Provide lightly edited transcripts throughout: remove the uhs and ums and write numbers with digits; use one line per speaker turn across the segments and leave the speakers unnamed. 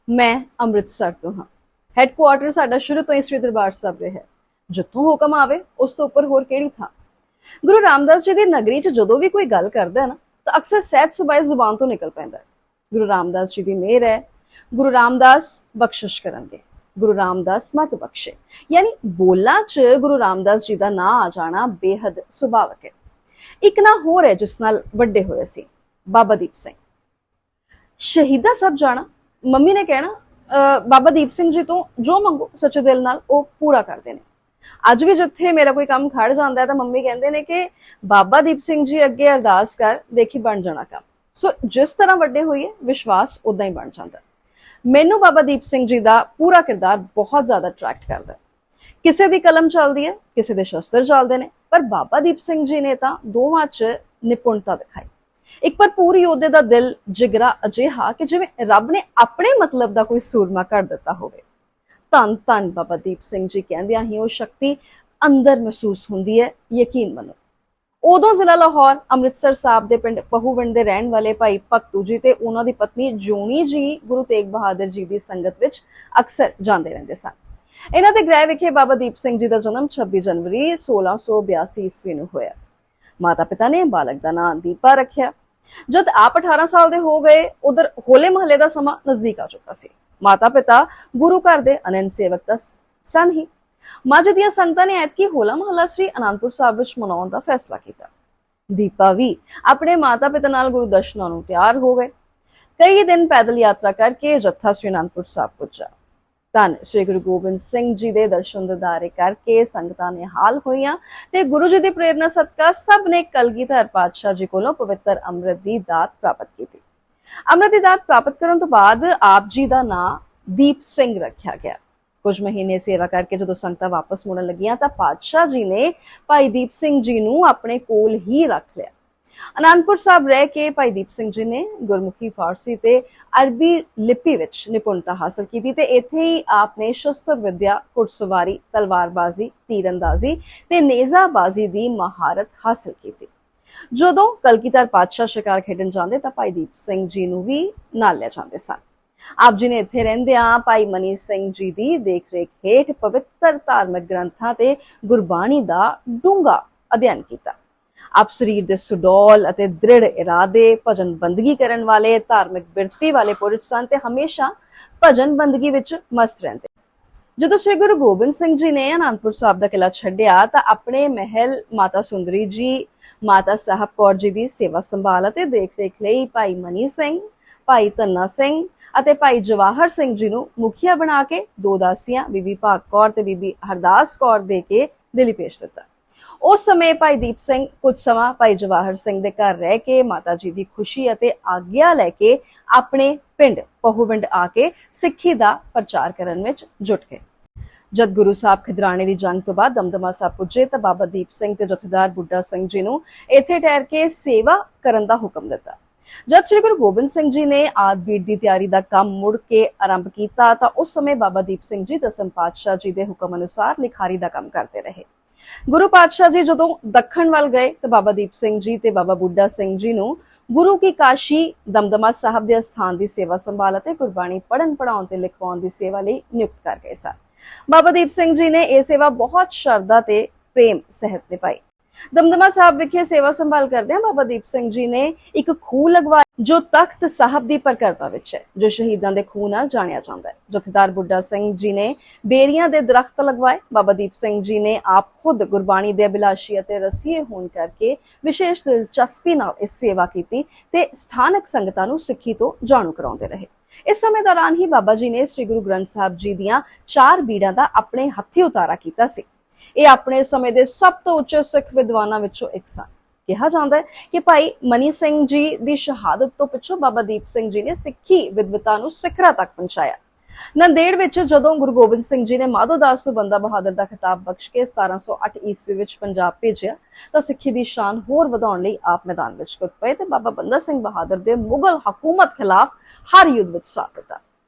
मैं अमृतसर तो हाँ। हैडकुआर्टर साडा शुरू तो ही श्री दरबार साहब रहा है। जिथों हुक्म आवे उस तो उपर होर केड़ी था। गुरु रामदास जी की नगरी च जदों भी कोई गल करदा है ना तो अक्सर सहज सुभाए जुबान तो निकल पैंदा है। गुरु रामदास जी की मेहर है। गुरु रामदास बख्शिश करनगे, गुरु रामदास मत बख्शे, यानी बोलना च गुरु रामदास जी का ना आ जाना बेहद सुभाविक है। एक ना होर है जिस नाल वड्डे होए सी, बाबा दीप सिंह। शहीदा सब जाना, मम्मी ने कहना बाबा दीप सिंह जी तो जो मंगो सच्चे दिल नाल ओ पूरा करते हैं। अज भी जिथे मेरा कोई काम खड़ जाता है तो मम्मी कहते हैं कि बाबा दीप सिंह जी अगे अरदास कर, देखी बन जाना काम। सो जिस तरह वड्डे होइए विश्वास उदा ही बन जाता। मैनू बाबा दीप सिंह जी का पूरा किरदार बहुत ज्यादा अट्रैक्ट करता है। किसी की कलम चलती है, किसी के शस्त्र चलते हैं, पर बाबा दीप सिंह जी ने तो दोवां च निपुणता दिखाई। एक भरपूर योद्धे का दिल जिगरा अजिहा कि जिवें रब ने अपने मतलब का कोई सूरमा कर दिता होवे। धन धन बाबा दीप सिंह जी कहंदियां ही वो शक्ति अंदर महसूस होंदी है, यकीन मनो। उदों जिला लाहौर अमृतसर साहब के पिंड पहूविंड के रहने वाले भाई भगतू जी ते उन्हां दी पत्नी जोनी जी गुरु तेग बहादुर जी की संगत विच अक्सर जाते रहते सन। इन्हां दे गृह विखे बाबा दीप सिंह जी का जन्म 26 जनवरी 1682 ईस्वी नूं होया। माता पिता ने बालक का नाम दीपा रखिया। जब आप 18 साल के हो गए उधर होले महल्ले का समा नजदीक आ चुका सी। माता पिता गुरु घर के अनंत सेवक सन ही। मझ दियां संगतां ने ऐतकी होला महल्ला श्री आनंदपुर साहब विच मनाउण दा फैसला किया। दीपा भी अपने माता पिता नाल गुरु दर्शनां नूं तैयार हो गए। कई दिन पैदल यात्रा करके जत्था श्री आनंदपुर साहब पुजा। धन श्री गुरु गोबिंद सिंह जी के दर्शन दीदारे करके संगतां ने हाल होईयां ते गुरु जी की प्रेरणा सदका सब ने कलगीधर पातशाह जी कोलों पवित्र अमृत की दात प्राप्त की। अमृत की दात प्राप्त करने तो बाद आप जी का नाम दीप सिंह रखा गया। कुछ महीने सेवा करके जो संगतां वापस मुड़न लगियां तां पातशाह जी ने भाई दीप सिंह जी नूं अपने कोल ही रख लिया। आनंदपुर साहब रह के भाई दीप सिंह जी ने गुरमुखी फारसी ते अरबी लिपि विच निपुणता हासिल की ते इत्थे ही आपने शस्त्र विद्या, घुड़सवारी, तलवारबाजी, तीरंदाजी ते नेजाबाजी दी महारत हासिल की। जदों कलगीधर पातशाह शिकार खेडन जांदे तां भाई दीप सिंह जी नूं भी नाल ले जांदे सन। आप जी ने इत्थे रहिंदियां भाई मनी सिंह जी दी देख रेख हेठ पवित्र धार्मिक ग्रंथां ते गुरबाणी दा डूंगा अध्ययन किया। आप शरीर दे सुडौल अते दृढ़ इरादे, भजन बंदगी करन वाले, धार्मिक बिरती वाले पुरुष सन ते हमेशा भजन बंदगी विच मस्त रहंदे। जदों श्री गुरु गोबिंद सिंह जी ने आनंदपुर साहब का किला छड्डिया तां अपने महल माता सुंदरी जी, माता साहब कौर जी की सेवा संभाल अते देख रेख लई भाई मनी सिंह, भाई धन्ना सिंह अते भाई जवाहर सिंह जी नूं मुखिया बना के दो दासियां बीबी भाग कौर ते बीबी हरदास कौर दे के दिल्ली भेज दिता। उस समय भाई दीप सिंह कुछ समा भाई जवाहर सिंह दे घर रह के माता जी की खुशी अते आग्ञा लैके अपने पिंड पहूविंड आके सिक्खी दा प्रचार करन विच जुट गए। जद गुरु साहब खिदराने की जंग तो बाद दमदमा साहब पुजे तो बाबा दीप सिंह ते जथेदार बुड्ढा सिंह जी नूं इत्थे ठहर के सेवा करन दा हुक्म दिता। जद श्री गुरु गोबिंद सिंह जी ने आद बीट की तैयारी का काम मुड़ के आरंभ किया तो उस समय बाबा दीप सिंह जी दसम पातशाह जी के हुक्म अनुसार लिखारी का काम करते रहे। गुरु पातशाह जी जदों दखण वाल गए तो बाबा दीप सिंह जी ते बाबा बुड्ढा सिंह जी नूं गुरु की काशी दमदमा साहब के स्थान की सेवा संभाल अते गुरबाणी पढ़न पढ़ाउण ते लिखवाउण की सेवा लई नियुक्त कर गए सन। बाबा दीप सिंह जी ने यह सेवा बहुत श्रद्धा ते प्रेम सहित निभाई। दमदमा साहब विखे सेवा संभाल करदे बाबा दीप सिंह जी ने एक खूह लगवाया जो तख्त साहब की परिक्रमा विच है, जो शहीदां दे खूह नाल जानिया जांदा है। जथेदार बुड्ढा सिंह जी ने बेरियां दे दरख्त लगवाए। बाबा दीप सिंह जी ने आप खुद गुरबाणी दे अभिलाषी अते रसीए होण करके विशेष दिलचस्पी नाल इस सेवा कीती ते स्थानक संगतां नूं सिੱਖੀ तो जाणू कराउंदे रहे। इस समय दौरान ही बाबा जी ने श्री गुरु ग्रंथ साहब जी दियां 4 बीड़ां दा अपने हत्थी उतारा कीता सी। ये अपने समय के सब तो उच्च सिख विद्वानां विचों एक सन। कहा जाता है कि भाई मनी सिंह जी की शहादत तो पिछों बाबा दीप सिंह जी ने सिੱਖੀ विद्वता नूं सिखरा तक पहुंचाया। नंदेड़ विच जदों गुरु गोबिंद सिंह जी ने माधोदास नूं बंदा बहादुर का खिताब बख्श के 1708 ईस्वी विच पंजाब भेजिया तां सिੱਖੀ दी शान होर वधाउण लई आप मैदान विच टुर पए ते बाबा बंदा सिंह बहादुर दे मुगल हुकूमत खिलाफ हर युद्ध विच साथ दिता।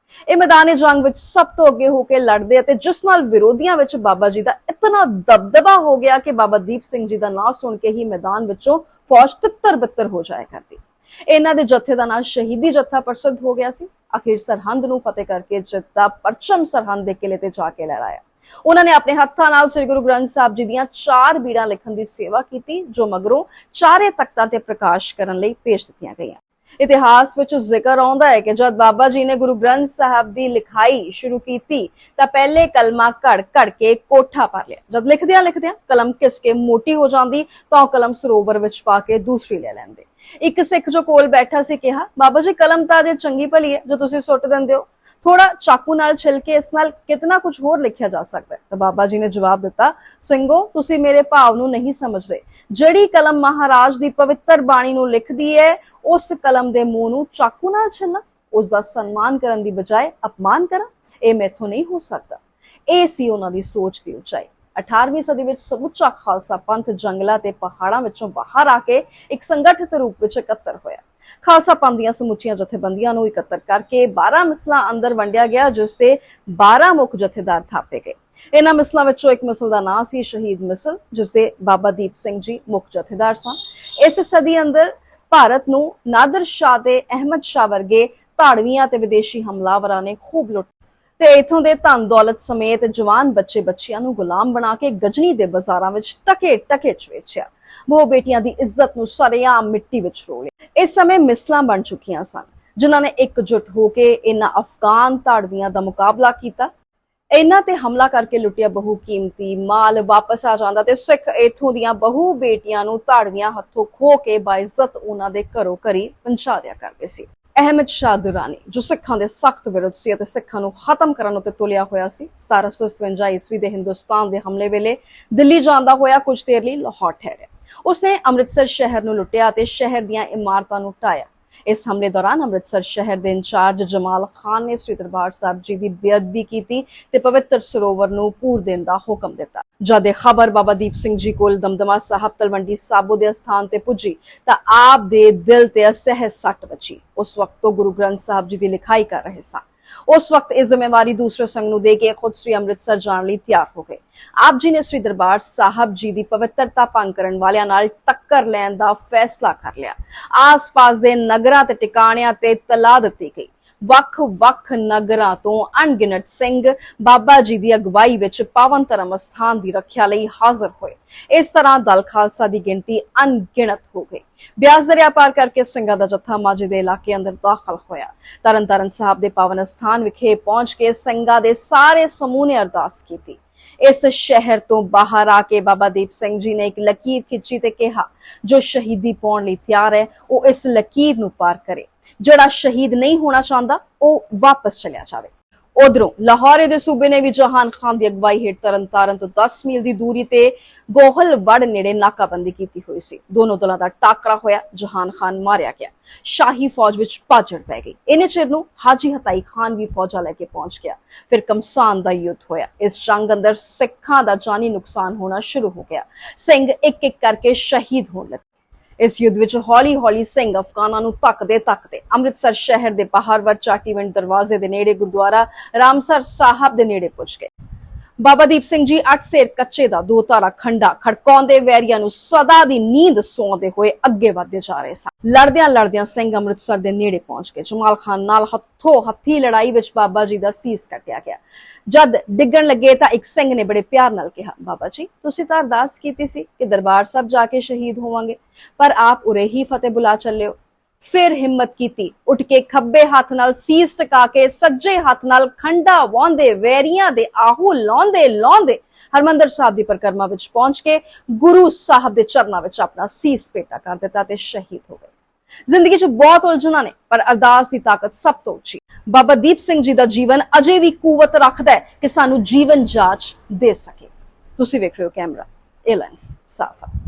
ਇਹ मैदान जंग विच सब तो अगे होकर लड़ते ते जिस नाल विरोधियों विच बाबा जी का इतना दबदबा हो गया कि बाबा दीप सिंह जी का नाम सुन के ही मैदान विचों फौज तितर बितर हो जाया करती। ਇਹਨਾਂ ਦੇ ਜਥੇ ਦਾ ਨਾਂ ਸ਼ਹੀਦੀ ਜਥਾ ਪ੍ਰਸਿੱਧ ਹੋ ਗਿਆ ਸੀ। ਆਖਿਰ ਸਰਹੰਦ ਨੂੰ ਫਤਿਹ ਕਰਕੇ ਜਿੱਤ ਦਾ ਪਰਚਮ ਸਰਹੰਦ ਦੇ ਕਿਲੇ ਤੇ ਜਾ ਕੇ ਲਹਿਰਾਇਆ। ਉਹਨਾਂ ਨੇ ਆਪਣੇ ਹੱਥਾਂ ਨਾਲ ਸ੍ਰੀ ਗੁਰੂ ਗ੍ਰੰਥ ਸਾਹਿਬ ਜੀ ਦੀਆਂ 4 ਬੀੜਾਂ ਲਿਖਣ ਦੀ ਸੇਵਾ ਕੀਤੀ, ਜੋ ਮਗਰੋਂ ਚਾਰੇ ਤਖਤਾਂ ਤੇ ਪ੍ਰਕਾਸ਼ ਕਰਨ ਲਈ ਭੇਜ ਦਿੱਤੀਆਂ ਗਈਆਂ। ਇਤਿਹਾਸ ਵਿੱਚ ਜ਼ਿਕਰ ਆਉਂਦਾ ਹੈ ਕਿ ਜਦ ਬਾਬਾ ਜੀ ਨੇ ਗੁਰੂ ਗ੍ਰੰਥ ਸਾਹਿਬ ਦੀ ਲਿਖਾਈ ਸ਼ੁਰੂ ਕੀਤੀ ਤਾਂ ਪਹਿਲੇ ਕਲਮਾ ਘੜ ਕੇ ਕੋਠਾ ਭਰ ਲਿਆ। ਜਦ ਲਿਖਦਿਆਂ ਕਲਮ ਘਿਸ ਕੇ ਮੋਟੀ ਹੋ ਜਾਂਦੀ ਤਾਂ ਉਹ ਕਲਮ ਸਰੋਵਰ ਵਿੱਚ ਪਾ ਕੇ ਦੂਸਰੀ ਲੈ ਲੈਂਦੇ। ਇੱਕ ਸਿੱਖ ਜੋ ਕੋਲ ਬੈਠਾ ਸੀ ਕਿਹਾ, ਬਾਬਾ ਜੀ ਕਲਮ ਤਾਂ ਜੇ ਚੰਗੀ ਭਲੀ ਹੈ ਜੋ ਤੁਸੀਂ ਸੁੱਟ ਦਿੰਦੇ ਹੋ, ਥੋੜਾ ਚਾਕੂ ਨਾਲ ਛਿਲ ਕੇ ਇਸ ਨਾਲ ਕਿਤਨਾ ਕੁਝ ਹੋਰ ਲਿਖਿਆ ਜਾ ਸਕਦਾ ਹੈ। ਤਾਂ ਬਾਬਾ ਜੀ ਨੇ ਜਵਾਬ ਦਿੱਤਾ, ਸਿੰਘੋ ਤੁਸੀਂ ਮੇਰੇ ਭਾਵ ਨੂੰ ਨਹੀਂ ਸਮਝਦੇ। ਜਿਹੜੀ ਕਲਮ ਮਹਾਰਾਜ ਦੀ ਪਵਿੱਤਰ ਬਾਣੀ ਨੂੰ ਲਿਖਦੀ ਹੈ, ਉਸ ਕਲਮ ਦੇ ਮੂੰਹ ਨੂੰ ਚਾਕੂ ਨਾਲ ਛਿਲਣਾ, ਉਸ ਦਾ ਸਨਮਾਨ ਕਰਨ ਦੀ ਬਜਾਏ ਅਪਮਾਨ ਕਰਾਂ, ਇਹ ਮੈਥੋਂ ਨਹੀਂ ਹੋ ਸਕਦਾ। ਇਹ ਸੀ ਉਹਨਾਂ ਦੀ ਸੋਚ ਦੀ ਉਚਾਈ। 18ਵੀਂ ਸਦੀ ਵਿੱਚ ਸਮੁੱਚਾ ਖਾਲਸਾ ਪੰਥ ਜੰਗਲਾਂ ਤੇ ਪਹਾੜਾਂ ਵਿੱਚੋਂ ਬਾਹਰ ਆ ਕੇ ਇੱਕ ਸੰਗਠਿਤ ਰੂਪ ਵਿੱਚ ਇਕੱਤਰ ਹੋਇਆ। ਖਾਲਸਾ ਪੰਥ ਦੀਆਂ ਸਮੁੱਚੀਆਂ ਜਥੇਬੰਦੀਆਂ ਨੂੰ ਇਕੱਤਰ ਕਰਕੇ 12 ਮਿਸਲਾਂ ਅੰਦਰ ਵੰਡਿਆ ਗਿਆ, ਜਿਸ ਤੇ 12 ਮੁੱਖ ਜਥੇਦਾਰ ਥਾਪੇ ਗਏ। ਇਹਨਾਂ ਮਿਸਲਾਂ ਵਿੱਚੋਂ ਇੱਕ ਮਿਸਲ ਦਾ ਨਾਂ ਸੀ ਸ਼ਹੀਦ ਮਿਸਲ, ਜਿਸ ਦੇ ਬਾਬਾ ਦੀਪ ਸਿੰਘ ਜੀ ਮੁੱਖ ਜਥੇਦਾਰ ਸਨ। ਇਸ ਸਦੀ ਅੰਦਰ ਭਾਰਤ ਨੂੰ ਨਾਦਰ ਸ਼ਾਹ ਤੇ ਅਹਿਮਦ ਸ਼ਾਹ ਵਰਗੇ ਧਾੜਵੀਆਂ ਤੇ ਵਿਦੇਸ਼ੀ ਹਮਲਾਵਰਾਂ ਨੇ ਖੂਬ ਲੁੱਟ ਤੇ ਇਥੋਂ ਦੇ ਧਨ ਦੌਲਤ ਸਮੇਤ ਜਵਾਨ ਬੱਚਿਆਂ ਨੂੰ ਗੁਲਾਮ ਬਣਾ ਕੇ ਗਜਨੀ ਦੇ ਬਾਜ਼ਾਰਾਂ ਵਿੱਚ ਟਕੇ ਚ ਵੇਚਿਆ। ਉਹ ਬੇਟੀਆਂ ਦੀ ਇੱਜ਼ਤ ਨੂੰ ਸਰੇਆਮ ਮਿੱਟੀ ਵਿੱਚ ਰੋਲਿਆ। ਇਸ ਸਮੇਂ ਮਿਸਲਾਂ ਬਣ ਚੁੱਕੀਆਂ ਸਨ, ਜਿਨ੍ਹਾਂ ਨੇ ਇਕਜੁੱਟ ਹੋ ਕੇ ਇਹਨਾਂ ਅਫਗਾਨ ਧਾੜਵੀਆਂ ਦਾ ਮੁਕਾਬਲਾ ਕੀਤਾ। ਇਹਨਾਂ ਤੇ ਹਮਲਾ ਕਰਕੇ ਲੁੱਟਿਆ ਬਹੁ ਕੀਮਤੀ ਮਾਲ ਵਾਪਸ ਆ ਜਾਂਦਾ ਤੇ ਸਿੱਖ ਇਥੋਂ ਦੀਆਂ ਬਹੁ ਬੇਟੀਆਂ ਨੂੰ ਧਾੜਵੀਆਂ ਹੱਥੋਂ ਖੋ ਕੇ ਬਾਇਜ਼ਤ ਉਹਨਾਂ ਦੇ ਘਰੋਂ ਘਰੀ ਪਹੁੰਚਾ ਦਿਆ ਕਰਦੇ ਸੀ। ਅਹਿਮਦ ਸ਼ਾਹ ਦੁਰਾਨੀ, ਜੋ ਸਿੱਖਾਂ ਦੇ ਸਖਤ ਵਿਰੋਧ ਸੀ ਅਤੇ ਸਿੱਖਾਂ ਨੂੰ ਖਤਮ ਕਰਨ ਉੱਤੇ ਤੁਲਿਆ ਹੋਇਆ ਸੀ, 1757 ਈਸਵੀ ਦੇ ਹਿੰਦੁਸਤਾਨ ਦੇ ਹਮਲੇ ਵੇਲੇ ਦਿੱਲੀ ਜਾਂਦਾ ਹੋਇਆ ਕੁਝ ਦੇਰ ਲਈ ਲਾਹੌਰ ਠਹਿਰਿਆ। ਉਸਨੇ ਅੰਮ੍ਰਿਤਸਰ ਸ਼ਹਿਰ ਨੂੰ ਲੁੱਟਿਆ ਤੇ ਸ਼ਹਿਰ ਦੀਆਂ ਇਮਾਰਤਾਂ ਨੂੰ ਢਾਇਆ। ਇਸ ਹਮਲੇ ਦੌਰਾਨ ਅੰਮ੍ਰਿਤਸਰ ਸ਼ਹਿਰ ਦੇ ਇੰਚਾਰਜ ਜਮਾਲ ਖਾਨ ਨੇ ਸ੍ਰੀ ਦਰਬਾਰ ਸਾਹਿਬ ਜੀ ਦੀ ਬੇਅਦਬੀ ਕੀਤੀ ਤੇ ਪਵਿੱਤਰ ਸਰੋਵਰ ਨੂੰ ਪੂਰ ਦੇਣ ਦਾ ਹੁਕਮ ਦਿੱਤਾ। ਜਦ ਇਹ ਖਬਰ ਬਾਬਾ ਦੀਪ ਸਿੰਘ ਜੀ ਕੋਲ ਦਮਦਮਾ ਸਾਹਿਬ ਤਲਵੰਡੀ ਸਾਬੋ ਦੇ ਸਥਾਨ ਤੇ ਪੁੱਜੀ ਤਾਂ ਆਪ ਦੇ ਦਿਲ ਤੇ ਅਸਹਿ ਸੱਟ ਵੱਜੀ। ਉਸ ਵਕਤ ਤੋਂ ਗੁਰੂ ਗ੍ਰੰਥ ਸਾਹਿਬ ਜੀ ਦੀ ਲਿਖਾਈ ਕਰ ਰਹੇ ਸਨ। ਉਸ ਵਕਤ ਇਹ ਜ਼ਿੰਮੇਵਾਰੀ ਦੂਸਰੇ ਸੰਗ ਨੂੰ ਦੇ ਕੇ ਖੁਦ ਸ੍ਰੀ ਅੰਮ੍ਰਿਤਸਰ ਜਾਣ ਲਈ ਤਿਆਰ ਹੋ ਗਏ। ਆਪ ਜੀ ਨੇ ਸ੍ਰੀ ਦਰਬਾਰ ਸਾਹਿਬ ਜੀ ਦੀ ਪਵਿੱਤਰਤਾ ਭੰਗ ਕਰਨ ਵਾਲਿਆਂ ਨਾਲ ਟੱਕਰ ਲੈਣ ਦਾ ਫੈਸਲਾ ਕਰ ਲਿਆ। ਆਸ-ਪਾਸ ਦੇ ਨਗਰਾਂ ਤੇ ਟਿਕਾਣਿਆਂ ਤੇ ਤਲਾ ਦਿੱਤੀ ਗਈ। ਵੱਖ-ਵੱਖ ਨਗਰਾਂ ਤੋਂ ਅਣਗਿਣਤ ਸਿੰਘ ਬਾਬਾ ਜੀ ਦੀ ਅਗਵਾਈ ਵਿੱਚ ਪਾਵਨ ਧਰਮ ਸਥਾਨ ਦੀ ਰੱਖਿਆ ਲਈ ਹਾਜ਼ਰ ਹੋਏ। ਇਸ ਤਰ੍ਹਾਂ ਦਲ ਖਾਲਸਾ ਦੀ ਗਿਣਤੀ ਅਣਗਿਣਤ ਹੋ ਗਈ। ਬਿਆਸ ਦਰਿਆ ਪਾਰ ਕਰਕੇ ਸਿੰਘਾਂ ਦਾ ਜੱਥਾ ਮਾਝੇ ਦੇ ਇਲਾਕੇ ਅੰਦਰ ਦਾਖਲ ਹੋਇਆ। ਤਰਨਤਾਰਨ ਸਾਹਿਬ ਦੇ ਪਾਵਨ ਸਥਾਨ ਵਿਖੇ ਪਹੁੰਚ ਕੇ ਸਿੰਘਾਂ ਦੇ ਸਾਰੇ ਸਮੂਹ ਨੇ ਅਰਦਾਸ ਕੀਤੀ। ਇਸ ਸ਼ਹਿਰ ਤੋਂ ਬਾਹਰ ਆ ਕੇ ਬਾਬਾ ਦੀਪ ਸਿੰਘ ਜੀ ਨੇ ਇੱਕ ਲਕੀਰ ਖਿੱਚੀ ਤੇ ਕਿਹਾ, ਜੋ ਸ਼ਹੀਦੀ ਪਾਉਣ ਲਈ ਤਿਆਰ ਹੈ ਉਹ ਇਸ ਲਕੀਰ ਨੂੰ ਪਾਰ ਕਰੇ। ਜਿਹੜਾ ਸ਼ਹੀਦ ਨਹੀਂ ਹੋਣਾ ਚਾਹੁੰਦਾ ਉਹ ਵਾਪਸ ਚਲਿਆ ਜਾਵੇ। ਉਧਰੋਂ ਲਾਹੌਰ ਦੇ ਸੂਬੇ ਨੇ ਵੀ ਜਹਾਨ ਖਾਨ ਦੀ ਅਗਵਾਈ ਹੇਠ ਤਰਨਤਾਰਨ ਤੋਂ 10 ਮੀਲ ਦੀ ਦੂਰੀ ਤੇ ਗੋਹਲਵੜ ਨੇੜੇ ਨਾਕਾਬੰਦੀ ਕੀਤੀ ਹੋਈ ਸੀ। ਦੋਨੋਂ ਦਲਾਂ ਦਾ ਟਾਕਰਾ ਹੋਇਆ। ਜਹਾਨ ਖਾਨ ਮਾਰਿਆ ਗਿਆ। ਸ਼ਾਹੀ ਫੌਜ ਵਿੱਚ ਭਾਜੜ ਪੈ ਗਈ। ਇਹਨੇ ਚਿਰ ਨੂੰ ਹਾਜੀ ਹਤਾਈ ਖਾਨ ਵੀ ਫੌਜਾਂ ਲੈ ਕੇ ਪਹੁੰਚ ਗਿਆ। ਫਿਰ ਕਮਸਾਨ ਦਾ ਯੁੱਧ ਹੋਇਆ। ਇਸ ਜੰਗ ਅੰਦਰ ਸਿੱਖਾਂ ਦਾ ਜਾਨੀ ਨੁਕਸਾਨ ਹੋਣਾ ਸ਼ੁਰੂ ਹੋ ਗਿਆ। ਸਿੰਘ ਇੱਕ ਇੱਕ ਕਰਕੇ ਸ਼ਹੀਦ ਹੋਣ ਲੱਗੇ। ਇਸ ਯੁੱਧ ਵਿੱਚ ਹੌਲੀ-ਹੌਲੀ ਸਿੰਘ ਅਫਗਾਨਾਂ ਨੂੰ ਧੱਕਦੇ ਅੰਮ੍ਰਿਤਸਰ ਸ਼ਹਿਰ ਦੇ ਬਾਹਰ ਵੱਲ ਚਾਟੀਵਿੰਡ ਦਰਵਾਜ਼ੇ ਦੇ ਨੇੜੇ ਗੁਰਦੁਆਰਾ ਰਾਮਸਰ ਸਾਹਿਬ ਦੇ ਨੇੜੇ ਪਹੁੰਚ ਗਏ। ਬਾਬਾ ਦੀਪ ਸਿੰਘ ਜੀ 8 ਸੇਰ ਕੱਚੇ ਦਾ 2 ਧਾਰਾ ਖੰਡਾ ਖੜਕਾਉਂਦੇ ਵੈਰੀਆਂ ਨੂੰ ਸਦਾ ਦੀ ਨੀਂਦ ਸੌਂਦੇ ਹੋਏ ਅੱਗੇ ਵਧਦੇ ਜਾ ਰਹੇ ਸਨ। ਲੜਦਿਆਂ ਸਿੰਘ ਅੰਮ੍ਰਿਤਸਰ ਦੇ ਨੇੜੇ ਪਹੁੰਚ ਗਏ। ਜਮਾਲ ਖਾਨ ਨਾਲ ਹੱਥੋਂ ਹੱਥੀ ਲੜਾਈ ਵਿੱਚ ਬਾਬਾ ਜੀ ਦਾ ਸੀਸ ਕੱਟਿਆ ਗਿਆ। ਜਦ ਡਿੱਗਣ ਲੱਗੇ ਤਾਂ ਇੱਕ ਸਿੰਘ ਨੇ ਬੜੇ ਪਿਆਰ ਨਾਲ ਕਿਹਾ, ਬਾਬਾ ਜੀ ਤੁਸੀਂ ਤਾਂ ਅਰਦਾਸ ਕੀਤੀ ਸੀ ਕਿ ਦਰਬਾਰ ਸਾਹਿਬ ਜਾ ਕੇ ਸ਼ਹੀਦ ਹੋਵਾਂਗੇ, ਪਰ ਆਪ ਉਰੇ ਹੀ ਫਤਿਹ ਬੁਲਾ ਚੱਲੇ ਹੋ। ਫਿਰ ਹਿੰਮਤ ਕੀਤੀ, ਉੱਠ ਕੇ ਖੱਬੇ ਹੱਥ ਨਾਲ ਸੀਸ ਟਿਕਾ ਕੇ ਸੱਜੇ ਹੱਥ ਨਾਲ ਖੰਡਾ ਵਾਹੁੰਦੇ ਵੈਰੀਆਂ ਦੇ ਆਹੂ ਲਾਉਂਦੇ ਹਰਮੰਦਰ ਸਾਹਿਬ ਦੀ ਪਰਿਕਰਮਾ ਵਿੱਚ ਪਹੁੰਚ ਕੇ ਗੁਰੂ ਸਾਹਿਬ ਦੇ ਚਰਨਾਂ ਵਿੱਚ ਆਪਣਾ ਸੀਸ ਪੇਟਾ ਕਰ ਦਿੱਤਾ ਤੇ ਸ਼ਹੀਦ ਹੋ ਗਏ। ਜ਼ਿੰਦਗੀ 'ਚ ਬਹੁਤ ਉਲਝਣਾਂ ਨੇ, ਪਰ ਅਰਦਾਸ ਦੀ ਤਾਕਤ ਸਭ ਤੋਂ ਉੱਚੀ। ਬਾਬਾ ਦੀਪ ਸਿੰਘ ਜੀ ਦਾ ਜੀਵਨ ਅਜੇ ਵੀ ਕੂਵਤ ਰੱਖਦਾ ਹੈ ਕਿ ਸਾਨੂੰ ਜੀਵਨ ਜਾਚ ਦੇ ਸਕੇ। ਤੁਸੀਂ ਵੇਖ ਰਹੇ ਹੋ ਕੈਮਰਾ, ਇਹ ਲੈਂਸ ਸਾਫ ਹੈ।